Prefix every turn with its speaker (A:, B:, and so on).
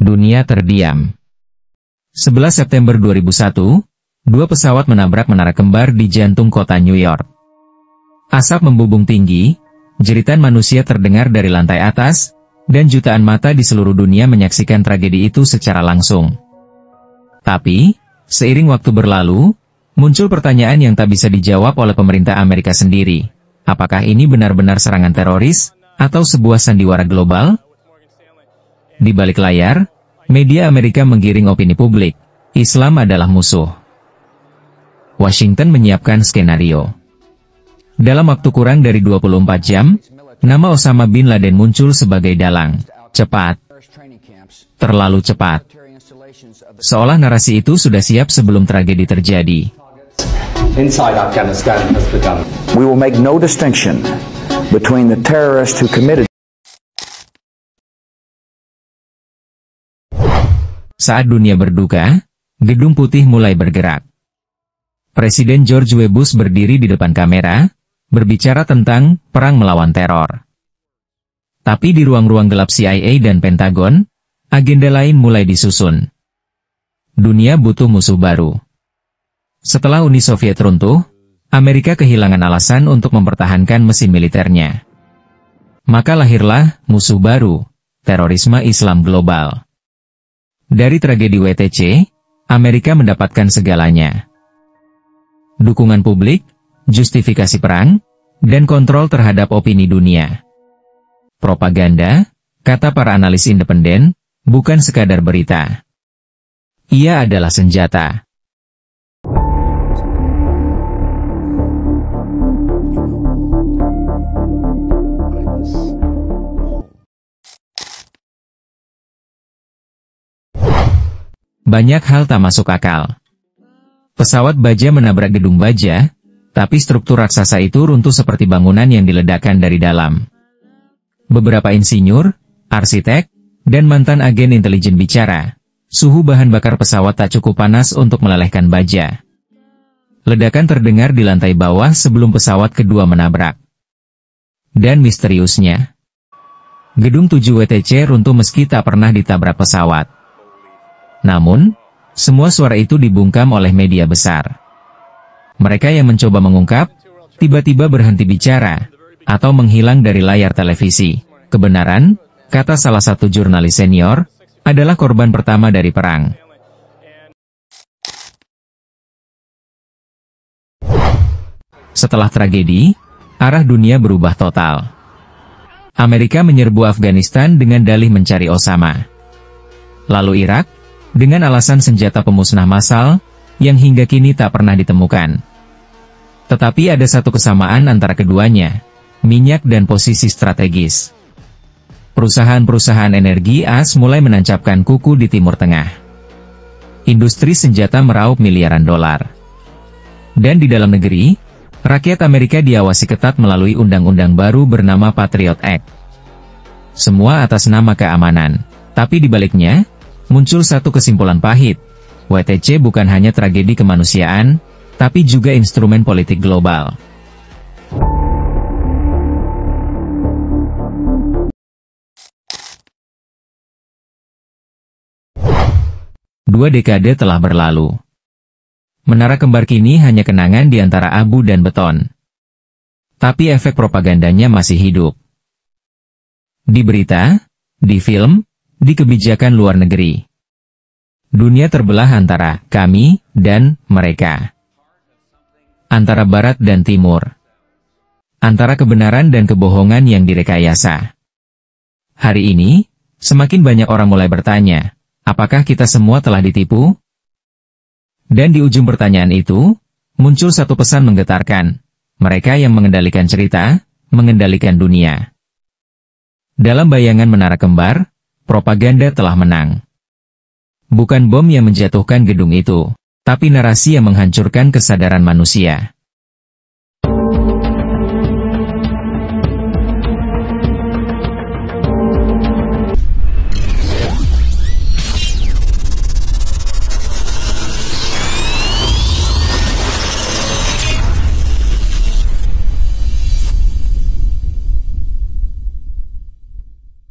A: Dunia terdiam. 11 September 2001, dua pesawat menabrak menara kembar di jantung kota New York. Asap membubung tinggi, jeritan manusia terdengar dari lantai atas, dan jutaan mata di seluruh dunia menyaksikan tragedi itu secara langsung. Tapi, seiring waktu berlalu, muncul pertanyaan yang tak bisa dijawab oleh pemerintah Amerika sendiri. Apakah ini benar-benar serangan teroris, atau sebuah sandiwara global? Di balik layar, media Amerika menggiring opini publik, Islam adalah musuh. Washington menyiapkan skenario. Dalam waktu kurang dari 24 jam, nama Osama bin Laden muncul sebagai dalang. Cepat. Terlalu cepat. Seolah narasi itu sudah siap sebelum tragedi terjadi.
B: Inside Afghanistan has begun.
C: We will make no distinction between the terrorists who committed.
A: Saat dunia berduka, Gedung Putih mulai bergerak. Presiden George W. Bush berdiri di depan kamera, berbicara tentang perang melawan teror. Tapi di ruang-ruang gelap CIA dan Pentagon, agenda lain mulai disusun. Dunia butuh musuh baru. Setelah Uni Soviet runtuh, Amerika kehilangan alasan untuk mempertahankan mesin militernya. Maka lahirlah musuh baru, terorisme Islam global. Dari tragedi WTC, Amerika mendapatkan segalanya. Dukungan publik, justifikasi perang, dan kontrol terhadap opini dunia. Propaganda, kata para analis independen, bukan sekadar berita. Ia adalah senjata. Banyak hal tak masuk akal. Pesawat baja menabrak gedung baja, tapi struktur raksasa itu runtuh seperti bangunan yang diledakkan dari dalam. Beberapa insinyur, arsitek, dan mantan agen intelijen bicara, suhu bahan bakar pesawat tak cukup panas untuk melelehkan baja. Ledakan terdengar di lantai bawah sebelum pesawat kedua menabrak. Dan misteriusnya, Gedung 7 WTC runtuh meski tak pernah ditabrak pesawat. Namun, semua suara itu dibungkam oleh media besar. Mereka yang mencoba mengungkap, tiba-tiba berhenti bicara, atau menghilang dari layar televisi. Kebenaran, kata salah satu jurnalis senior, adalah korban pertama dari perang. Setelah tragedi, arah dunia berubah total. Amerika menyerbu Afghanistan dengan dalih mencari Osama. Lalu Irak, dengan alasan senjata pemusnah massal, yang hingga kini tak pernah ditemukan. Tetapi ada satu kesamaan antara keduanya, minyak dan posisi strategis. Perusahaan-perusahaan energi AS mulai menancapkan kuku di Timur Tengah. Industri senjata meraup miliaran dolar. Dan di dalam negeri, rakyat Amerika diawasi ketat melalui undang-undang baru bernama Patriot Act. Semua atas nama keamanan, tapi di baliknya, muncul satu kesimpulan pahit, WTC bukan hanya tragedi kemanusiaan, tapi juga instrumen politik global. Dua dekade telah berlalu. Menara kembar kini hanya kenangan di antara abu dan beton. Tapi efek propagandanya masih hidup. Di berita, di film, di kebijakan luar negeri. Dunia terbelah antara kami dan mereka. Antara barat dan timur. Antara kebenaran dan kebohongan yang direkayasa. Hari ini, semakin banyak orang mulai bertanya, apakah kita semua telah ditipu? Dan di ujung pertanyaan itu, muncul satu pesan menggetarkan. Mereka yang mengendalikan cerita, mengendalikan dunia. Dalam bayangan menara kembar, propaganda telah menang. Bukan bom yang menjatuhkan gedung itu, tapi narasi yang menghancurkan kesadaran manusia.